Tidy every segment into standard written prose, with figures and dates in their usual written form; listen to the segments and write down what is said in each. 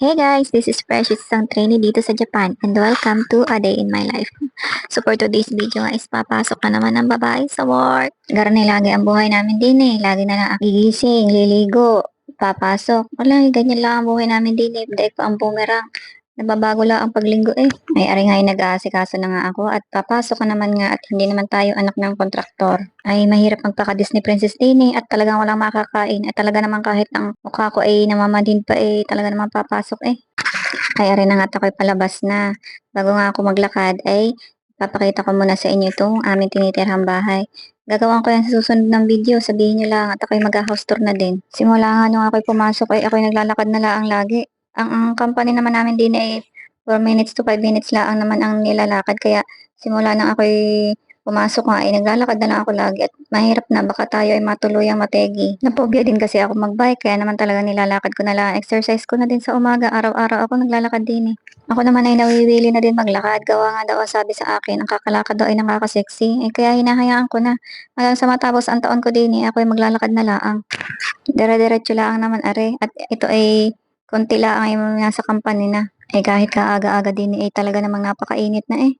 Hey guys, this is Precious, isang trainee dito sa Japan and welcome to a day in my life. So for today's video nga is papasok na naman ang babae sa work. Garni lagi ang buhay namin din eh. Lagi na lang ang gigising, liligo, papasok. Wala, ganyan lang ang buhay namin din eh. Daig pa ang boomerang. Nababago lang ang paglinggo eh. Ay ari nga ay nag-aasikaso na nga ako at papasok ka naman nga at hindi naman tayo anak ng kontraktor. Ay mahirap magpaka-Disney Princess din eh at talagang walang makakain at talaga naman kahit ang mukha ko ay namamadin pa eh talaga naman papasok eh. Ay ari na nga ako'y palabas na. Bago nga ako maglakad ay papakita ko muna sa inyo itong aming tinitirhang bahay. Gagawin ko yan sa susunod ng video. Sabihin nyo lang at ako'y mag-house tour na din. Simula nga nung ako'y pumasok ay ako'y naglalakad na lang lagi. Ang company naman namin din ay 4 minutes to 5 minutes lang naman ang nilalakad. Kaya simula nang ako'y pumasok nga ay naglalakad na lang ako lagi at mahirap na baka tayo ay matuluyang mategi. Napobya din kasi ako magbike kaya naman talaga nilalakad ko na lang. Exercise ko na din sa umaga. Araw-araw ako naglalakad din eh. Ako naman ay nawiwili na din maglakad. Gawa nga daw sabi sa akin, ang kakalakad daw ay nakakasexy. Eh kaya hinahayaan ko na. Hanggang sa matapos ang taon ko din eh, ako ay maglalakad na lang. Dire-diretso lang naman are. At ito ay konti lang ay nasa company na. Eh kahit kaaga-aga din eh talaga namang napakainit na eh.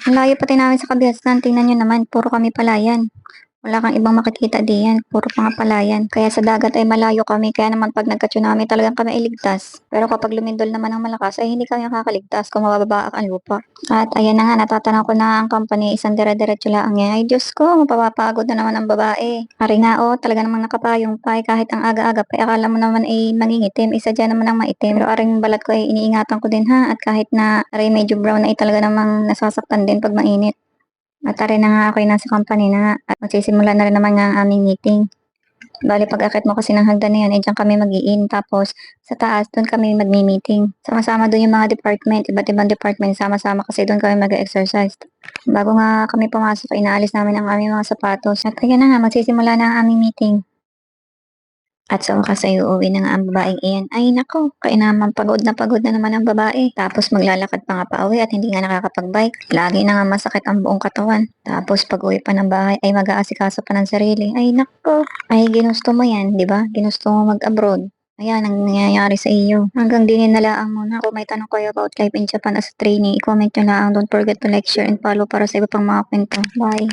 Ang layo pati namin sa Kabiasnan, tingnan nyo naman, puro kami palayan. Wala kang ibang makikita diyan, puro mga palayan. Kaya sa dagat ay malayo kami, kaya naman pag nagka-tsunami talagang kami iligtas. Pero kapag lumindol naman ng malakas ay hindi kami nakakaligtas kung mababa ang lupa. At ayan na nga, natatanaw ko na ang company, isang dire-diretso lang yan. Ay Diyos ko, mapapagod na naman ang babae. Ari nga oh, talaga namang nakapayong pa, kahit ang aga-aga pa, akala mo naman ay mangingitim, isa dyan naman ang maitim. Pero aring balat ko ay iniingatan ko din ha, at kahit na aray medyo brown ay talaga namang nasasaktan din pag mainit. At tari na nga ako'y nasa company na nga at magsisimula na rin naman nga ang aming meeting. Bali pag-akit mo kasi ng hagdan na yan, eh dyan kami mag-i-in. Tapos sa taas, doon kami magmi-meeting. Sama-sama doon yung mga department, iba't ibang department, sama-sama kasi doon kami mag-exercise. Bago nga kami pumasok, inaalis namin ang aming mga sapatos. At ayan na nga, magsisimula na ang aming meeting. At sa wakas ay uuwi na nga ang babaeng iyan. Ay nako, kainaman pagod na naman ang babae. Tapos maglalakad pa nga pa uwi at hindi nga nakakapag-bike. Lagi na nga masakit ang buong katawan. Tapos pag uwi pa ng bahay ay mag-aasikaso pa ng sarili. Ay nako, ay ginusto mo yan, di ba? Ginusto mo mag-abroad. Ayan ang nangyayari sa iyo. Hanggang dinin na lang muna. Kung may tanong kayo about life in Japan as a trainee, i-comment nyo lang. Don't forget to like, share, and follow para sa iba pang mga kwento. Bye!